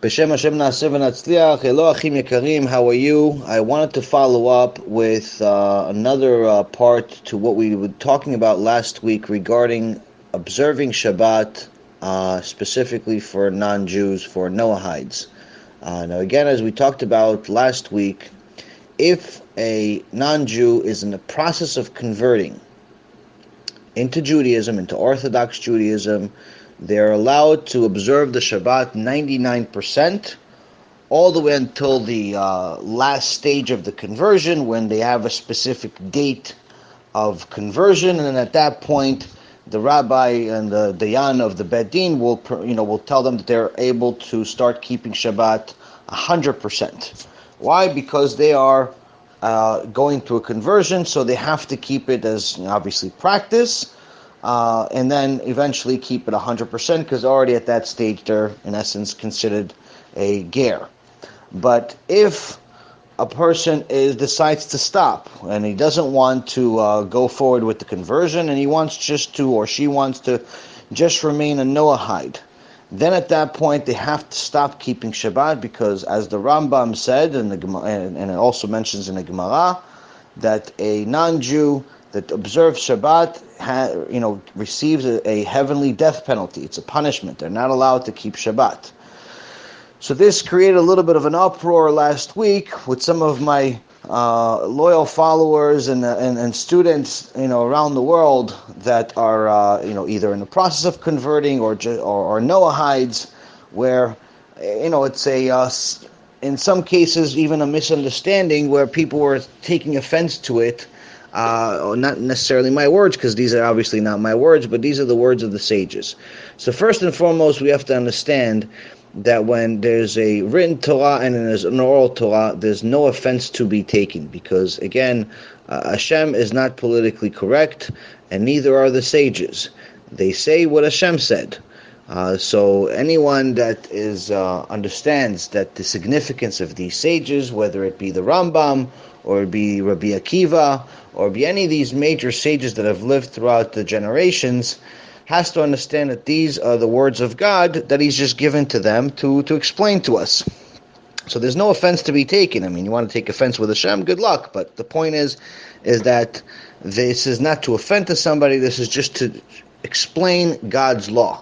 B'Shem Hashem Na'aseh V'Natzliach. Hello, Achim Yekarim. How are you? I wanted to follow up with another part to what we were talking about last week regarding observing Shabbat, specifically for non-Jews, for Noahides. Now, again, as we talked about last week, if a non-Jew is in the process of converting into Judaism, into Orthodox Judaism, they're allowed to observe the Shabbat 99%, all the way until the last stage of the conversion, when they have a specific date of conversion, and then at that point, the rabbi and the dayan of the Beit Din will tell them that they're able to start keeping Shabbat 100%. Why? Because they are going through a conversion, so they have to keep it as obviously practice. And then eventually keep it 100%, because already at that stage they're, in essence, considered a ger. But if a person decides to stop, and he doesn't want to go forward with the conversion, and he wants she wants to just remain a Noahide, then at that point they have to stop keeping Shabbat, because as the Rambam said, and it also mentions in the Gemara, that a non-Jew that observes Shabbat receives a heavenly death penalty. It's a punishment. They're not allowed to keep Shabbat. So this created a little bit of an uproar last week with some of my loyal followers and students around the world that are either in the process of converting or Noahides, where it's in some cases even a misunderstanding where people were taking offense to it. Not necessarily my words, because these are obviously not my words, but these are the words of the sages. So first and foremost, we have to understand that when there's a written Torah and there's an oral Torah, there's no offense to be taken, because again, Hashem is not politically correct, and neither are the sages. They say what Hashem said. So anyone that understands that the significance of these sages, whether it be the Rambam, or it be Rabbi Akiva, or be any of these major sages that have lived throughout the generations, has to understand that these are the words of God that He's just given to them to explain to us. So there's no offense to be taken. I mean, you want to take offense with Hashem, good luck. But the point is that this is not to offend to somebody. This is just to explain God's law.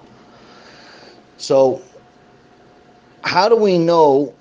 So how do we know,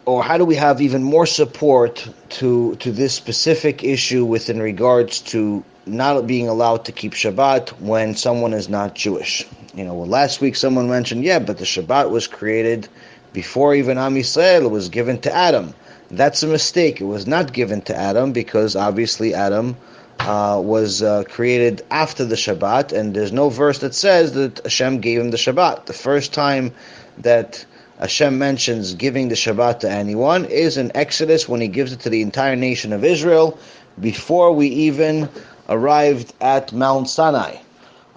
or how do we have even more support to this specific issue within regards to not being allowed to keep Shabbat when someone is not Jewish? Last week someone mentioned, but the Shabbat was created before even Am Yisrael. It was given to Adam. That's a mistake. It was not given to Adam, because obviously Adam was created after the Shabbat, and there's no verse that says that Hashem gave him the Shabbat. The first time that Hashem mentions giving the Shabbat to anyone is in Exodus, when He gives it to the entire nation of Israel, before we even arrived at Mount Sinai.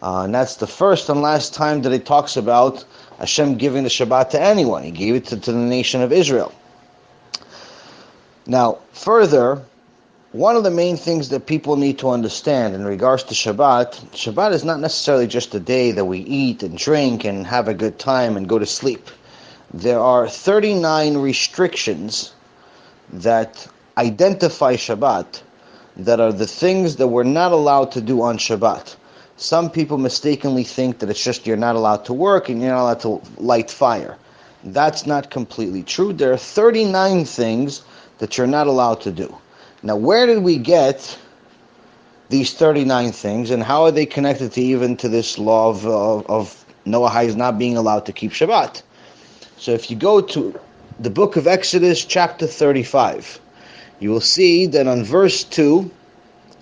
And that's the first and last time that it talks about Hashem giving the Shabbat to anyone. He gave it to the nation of Israel. Now, further, one of the main things that people need to understand in regards to Shabbat is not necessarily just a day that we eat and drink and have a good time and go to sleep. There are 39 restrictions that identify Shabbat, that are the things that we're not allowed to do on Shabbat. Some people mistakenly think that it's just you're not allowed to work and you're not allowed to light fire. That's not completely true. There are 39 things that you're not allowed to do. Now, where did we get these 39 things, and how are they connected to this law of Noahides not being allowed to keep Shabbat? So if you go to the book of Exodus, chapter 35, you will see that on verse 2,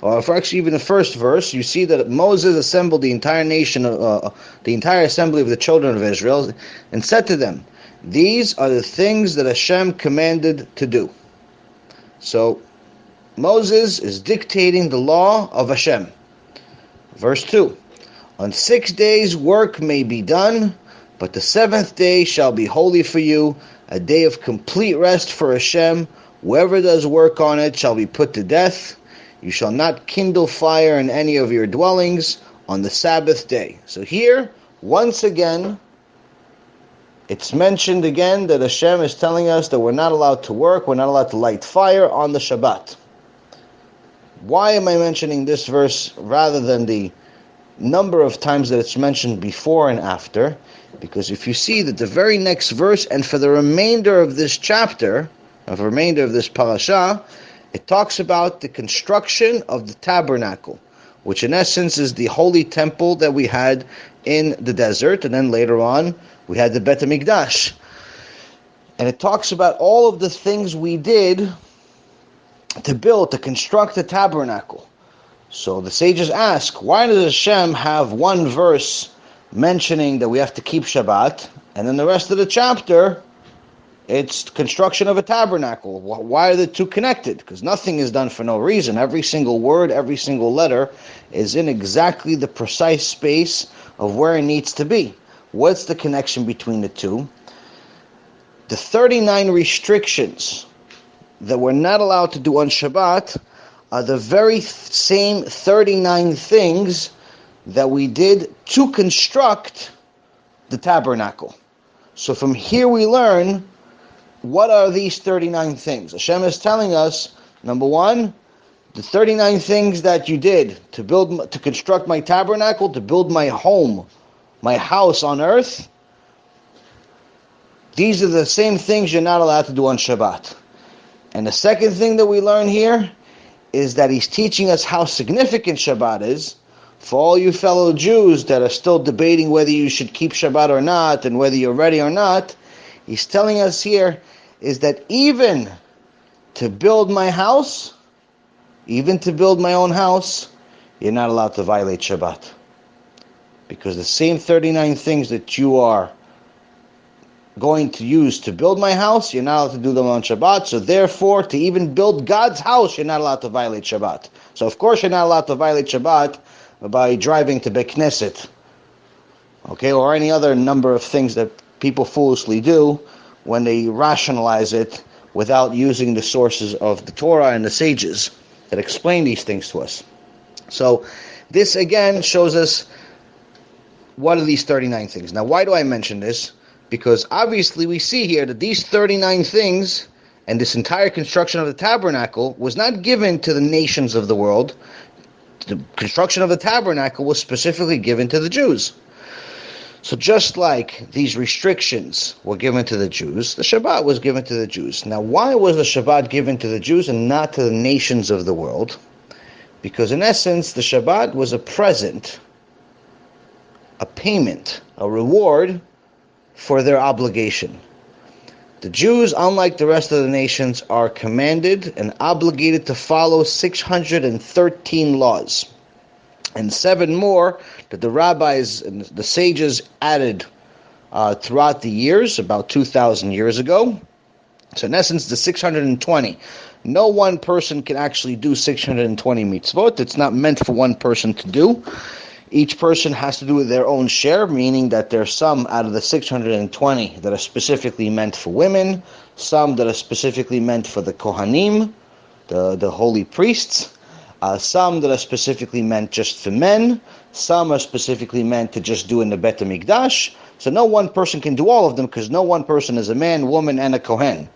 or for actually even the first verse, you see that Moses assembled the entire nation, the entire assembly of the children of Israel, and said to them, "These are the things that Hashem commanded to do." So Moses is dictating the law of Hashem. Verse 2, "On 6 days work may be done, but the seventh day shall be holy for you, a day of complete rest for Hashem. Whoever does work on it shall be put to death. You shall not kindle fire in any of your dwellings on the Sabbath day." So here, once again, it's mentioned again that Hashem is telling us that we're not allowed to work, we're not allowed to light fire on the Shabbat. Why am I mentioning this verse rather than the number of times that it's mentioned before and after? Because if you see that the very next verse, and for the remainder of this chapter, of the remainder of this parasha, it talks about the construction of the tabernacle, which in essence is the holy temple that we had in the desert, and then later on we had the Bet HaMikdash. And it talks about all of the things we did to construct the tabernacle. So the sages ask, why does Hashem have one verse mentioning that we have to keep Shabbat, and then the rest of the chapter, it's construction of a tabernacle? Why are the two connected? Because nothing is done for no reason. Every single word, every single letter is in exactly the precise space of where it needs to be. What's the connection between the two? The 39 restrictions that we're not allowed to do on Shabbat are the very same 39 things that we did to construct the tabernacle. So from here we learn, what are these 39 things? Hashem is telling us, number one, the 39 things that you did to construct my tabernacle, to build my home, my house on earth, these are the same things you're not allowed to do on Shabbat. And the second thing that we learn here is that he's teaching us how significant Shabbat is. For all you fellow Jews that are still debating whether you should keep Shabbat or not, and whether you're ready or not, he's telling us here is that even to build my house, even to build my own house, you're not allowed to violate Shabbat. Because the same 39 things that you are going to use to build my house, you're not allowed to do them on Shabbat. So therefore, to even build God's house, you're not allowed to violate Shabbat. So of course you're not allowed to violate Shabbat by driving to Beit Knesset, okay, or any other number of things that people foolishly do when they rationalize it without using the sources of the Torah and the sages that explain these things to us. So this again shows us what are these 39 things. Now why do I mention this? Because obviously we see here that these 39 things and this entire construction of the tabernacle was not given to the nations of the world. The construction of the tabernacle was specifically given to the Jews. So just like these restrictions were given to the Jews, the Shabbat was given to the Jews. Now why was the Shabbat given to the Jews and not to the nations of the world? Because in essence, the Shabbat was a present, a payment, a reward for their obligation. The Jews, unlike the rest of the nations, are commanded and obligated to follow 613 laws, and 7 more that the rabbis and the sages added throughout the years, about 2,000 years ago. So in essence, the 620. No one person can actually do 620 mitzvot. It's not meant for one person to do. Each person has to do their own share, meaning that there's some out of the 620 that are specifically meant for women, some that are specifically meant for the Kohanim, the holy priests, some that are specifically meant just for men, some are specifically meant to just do in the Bet HaMikdash. So no one person can do all of them, because no one person is a man, woman, and a Kohen,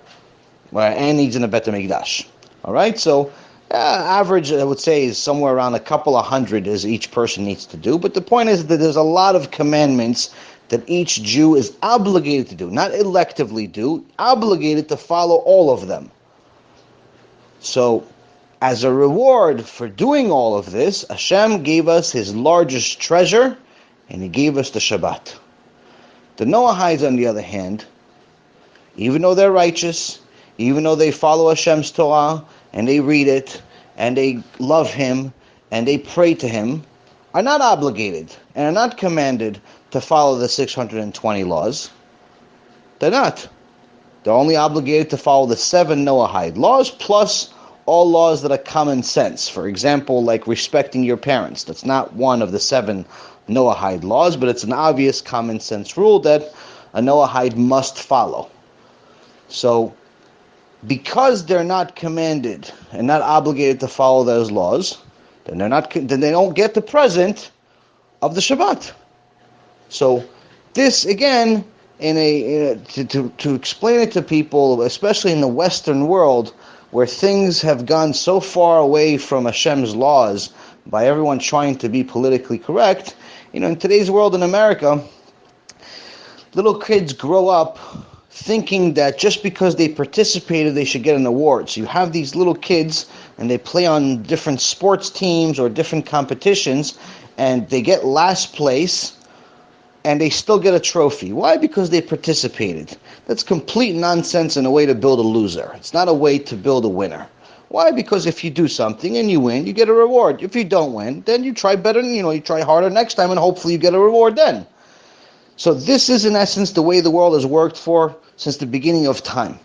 and needs in the Bet HaMikdash. All right, so average, I would say, is somewhere around a couple of hundred as each person needs to do. But the point is that there's a lot of commandments that each Jew is obligated to do, not electively do, obligated to follow all of them. So, as a reward for doing all of this, Hashem gave us His largest treasure, and He gave us the Shabbat. The Noahides, on the other hand, even though they're righteous, even though they follow Hashem's Torah, and they read it, and they love Him, and they pray to Him, are not obligated, and are not commanded to follow the 620 laws. They're not. They're only obligated to follow the 7 Noahide laws, plus all laws that are common sense. For example, like respecting your parents. That's not one of the 7 Noahide laws, but it's an obvious common sense rule that a Noahide must follow. So, because they're not commanded and not obligated to follow those laws, then they don't get the present of the Shabbat. So this again to explain it to people, especially in the Western world, where things have gone so far away from Hashem's laws by everyone trying to be politically correct. In today's world in America, little kids grow up thinking that just because they participated, they should get an award. So you have these little kids, and they play on different sports teams or different competitions, and they get last place, and they still get a trophy. Why? Because they participated. That's complete nonsense and a way to build a loser. It's not a way to build a winner. Why? Because if you do something and you win, you get a reward. If you don't win, then you try better, you try harder next time, and hopefully you get a reward then. So this is, in essence, the way the world has worked for since the beginning of time.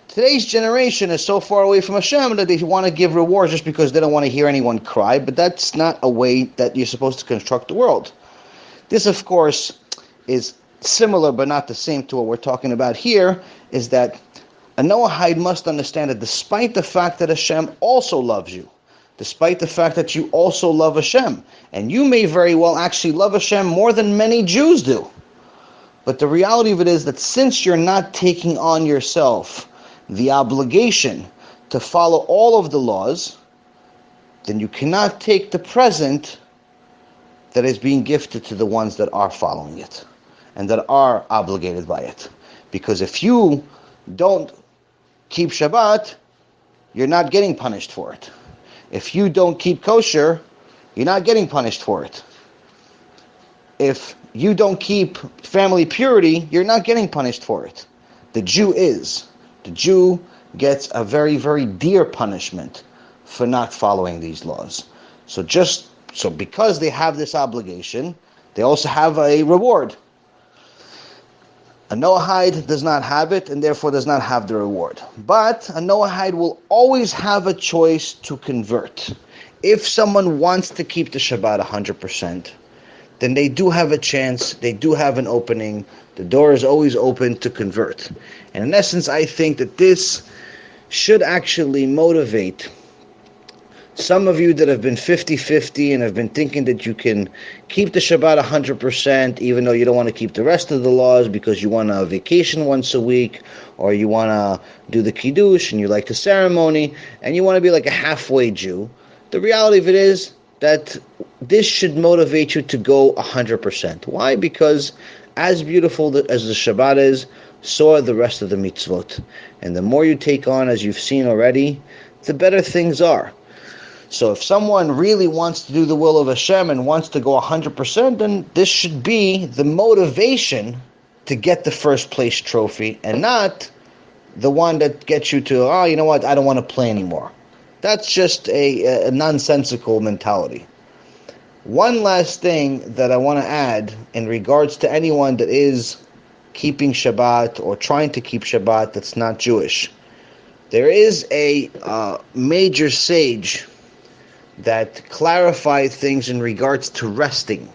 Today's generation is so far away from Hashem that they want to give rewards just because they don't want to hear anyone cry, but that's not a way that you're supposed to construct the world. This, of course, is similar but not the same to what we're talking about here, is that a Noahide must understand that despite the fact that Hashem also loves you, despite the fact that you also love Hashem, and you may very well actually love Hashem more than many Jews do, but the reality of it is that since you're not taking on yourself the obligation to follow all of the laws, then you cannot take the present that is being gifted to the ones that are following it and that are obligated by it. Because if you don't keep Shabbat, you're not getting punished for it. If you don't keep kosher, you're not getting punished for it. If you don't keep family purity, you're not getting punished for it. The Jew is. The Jew gets a very, very dear punishment for not following these laws. So because they have this obligation, they also have a reward. A Noahide does not have it, and therefore does not have the reward. But a Noahide will always have a choice to convert. If someone wants to keep the Shabbat 100%, then they do have a chance, they do have an opening, the door is always open to convert. And in essence, I think that this should actually motivate some of you that have been 50-50 and have been thinking that you can keep the Shabbat 100%, even though you don't want to keep the rest of the laws because you want a vacation once a week, or you want to do the Chidush and you like the ceremony, and you want to be like a halfway Jew. The reality of it is that this should motivate you to go 100%. Why? Because as beautiful as the Shabbat is, so are the rest of the mitzvot. And the more you take on, as you've seen already, the better things are. So if someone really wants to do the will of Hashem and wants to go 100%, then this should be the motivation to get the first place trophy, and not the one that gets you to, you know what, I don't want to play anymore. That's just a nonsensical mentality. One last thing that I want to add in regards to anyone that is keeping Shabbat or trying to keep Shabbat that's not Jewish. There is a major sage that clarified things in regards to resting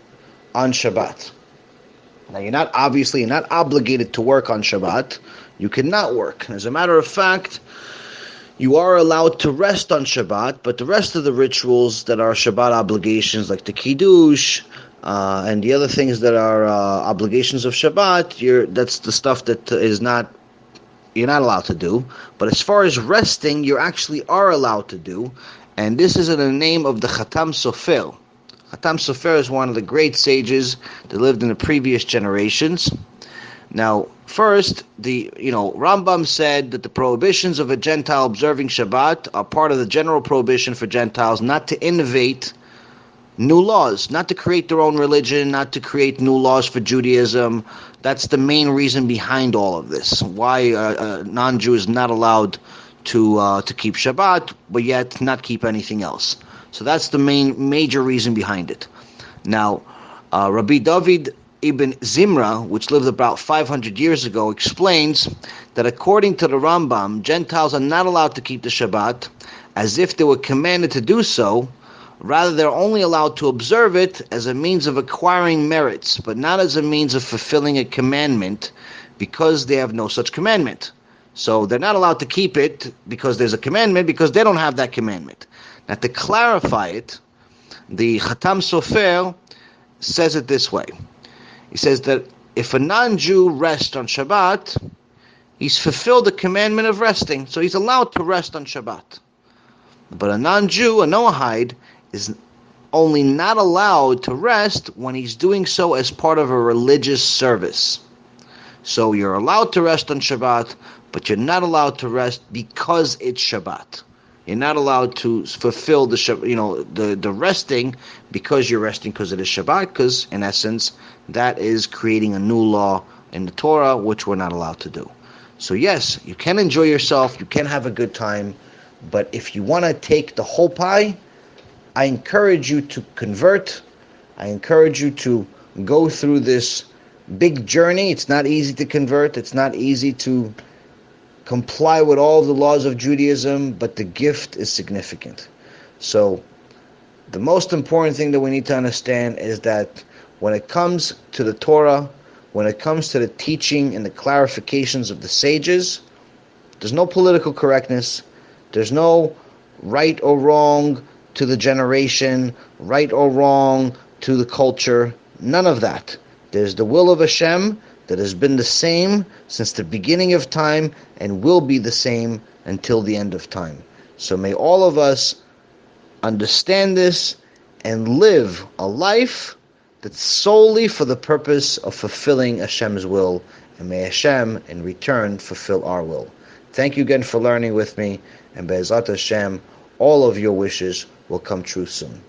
on Shabbat. Now, you're not obligated to work on Shabbat. You cannot work. As a matter of fact, you are allowed to rest on Shabbat, but the rest of the rituals that are Shabbat obligations, like the Kiddush, and the other things that are obligations of Shabbat, that's the stuff that you're not allowed to do. But as far as resting, you actually are allowed to do. And this is in the name of the Khatam Sofer. Khatam Sofer is one of the great sages that lived in the previous generations. Now, first, Rambam said that the prohibitions of a Gentile observing Shabbat are part of the general prohibition for Gentiles not to innovate new laws, not to create their own religion, not to create new laws for Judaism. That's the main reason behind all of this. Why a non-Jew is not allowed to keep Shabbat, but yet not keep anything else. So that's the major reason behind it. Now, Rabbi David Ibn Zimra, which lived about 500 years ago, explains that according to the Rambam, Gentiles are not allowed to keep the Shabbat as if they were commanded to do so. Rather, they're only allowed to observe it as a means of acquiring merits, but not as a means of fulfilling a commandment, because they have no such commandment. So they're not allowed to keep it because there's a commandment, because they don't have that commandment. Now, to clarify it, the Khatam Sofer says it this way. He says that if a non-Jew rests on Shabbat, he's fulfilled the commandment of resting, so he's allowed to rest on Shabbat. But a non-Jew, a Noahide, is only not allowed to rest when he's doing so as part of a religious service. So you're allowed to rest on Shabbat, but you're not allowed to rest because it's Shabbat. You're not allowed to fulfill the resting because you're resting because it is Shabbat, because in essence that is creating a new law in the Torah, which we're not allowed to do. So yes, you can enjoy yourself, you can have a good time, but if you want to take the whole pie, I encourage you to convert. I encourage you to go through this big journey. It's not easy to convert. It's not easy to comply with all the laws of Judaism, but the gift is significant. So the most important thing that we need to understand is that when it comes to the Torah, when it comes to the teaching and the clarifications of the sages, there's no political correctness. There's no right or wrong to the generation, right or wrong to the culture. None of that. There's the will of Hashem that has been the same since the beginning of time and will be the same until the end of time. So may all of us understand this and live a life that's solely for the purpose of fulfilling Hashem's will, and may Hashem in return fulfill our will. Thank you again for learning with me, and Be'ezrat Hashem, all of your wishes will come true soon.